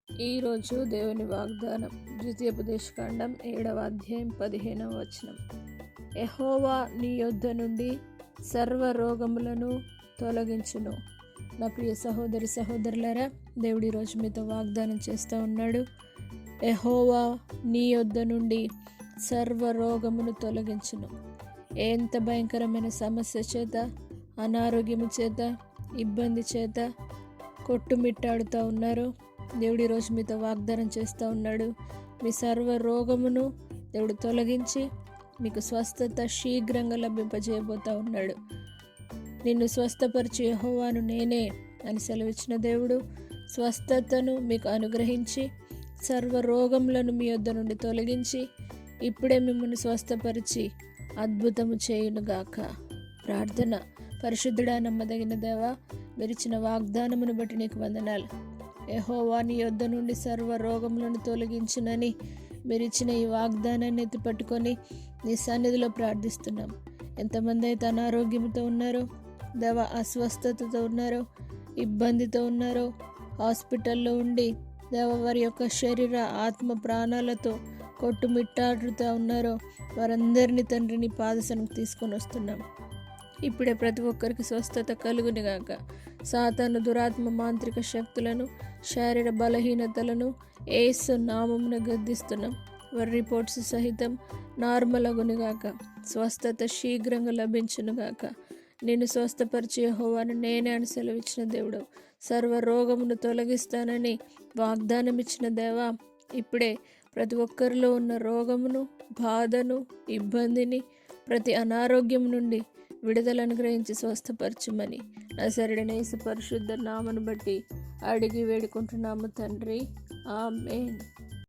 ఈరోజు దేవుని వాగ్దానం ద్వితీయోపదేశకాండం 7వ అధ్యాయం 15వ వచనం. యెహోవా నీ యొద్ద నుండి సర్వ రోగములను తొలగించును. నా ప్రియ సహోదరి సహోదరులారా, దేవుడు ఈరోజు మీతో వాగ్దానం చేస్తూ ఉన్నాడు. యెహోవా నీ యొద్ద నుండి సర్వ రోగమును తొలగించును. ఎంత భయంకరమైన సమస్య చేత, అనారోగ్యము చేత, ఇబ్బంది చేత కొట్టుమిట్టాడుతూ ఉన్నారు, దేవుడు ఈరోజు మీతో వాగ్దానం చేస్తూ ఉన్నాడు. మీ సర్వ రోగమును దేవుడు తొలగించి మీకు స్వస్థత శీఘ్రంగా లభింపజేయబోతూ ఉన్నాడు. నిన్ను స్వస్థపరిచి యెహోవాను నేనే అని సెలవిచ్చిన దేవుడు స్వస్థతను మీకు అనుగ్రహించి సర్వ రోగములను మీ యొద్ద నుండి తొలగించి ఇప్పుడే మిమ్మల్ని స్వస్థపరిచి అద్భుతము చేయునుగాక. ప్రార్థన. పరిశుద్ధుడా, నమ్మదగిన దేవా, మీరిచ్చిన వాగ్దానమును బట్టి నీకు వందనాలు. యెహోవా నీ యొద్ద నుండి సర్వ రోగములను తొలగించునని మీరిచ్చిన ఈ వాగ్దానాన్ని ఎత్తిపట్టుకొని నీ సన్నిధిలో ప్రార్థిస్తున్నాం. ఎంతమంది అయితే అనారోగ్యంతో ఉన్నారో, దేవా అస్వస్థతతో ఉన్నారో, ఇబ్బందితో ఉన్నారో, హాస్పిటల్లో ఉండి దేవా వారి యొక్క శరీర ఆత్మ ప్రాణాలతో కొట్టుమిట్టాడుతూ ఉన్నారో వారందరినీ తండ్రి నీ పాదసనకు తీసుకొని వస్తున్నాం. ఇప్పుడే ప్రతి ఒక్కరికి స్వస్థత కలుగుని గాక. సాతాను దురాత్మ మాంత్రిక శక్తులను, శారీర బలహీనతలను యేసు నామమున గద్దిస్తున్నాం. వారి రిపోర్ట్స్ సహితం నార్మల్ అగునుగాక. స్వస్థత శీఘ్రంగా లభించునుగాక. నేను స్వస్థపరిచి యెహోవాను నేనే అని సెలవిచ్చిన దేవుడు, సర్వ రోగమును తొలగిస్తానని వాగ్దానం ఇచ్చిన దేవా, ఇప్పుడే ప్రతి ఒక్కరిలో ఉన్న రోగమును, బాధను, ఇబ్బందిని, ప్రతి అనారోగ్యం నుండి విడుదలను గ్రహించి స్వస్థపరచుమని నజరేయుడైన యేసు పరిశుద్ధ నామమును బట్టి అడిగి వేడుకుంటున్నాము తండ్రి. ఆమేన్.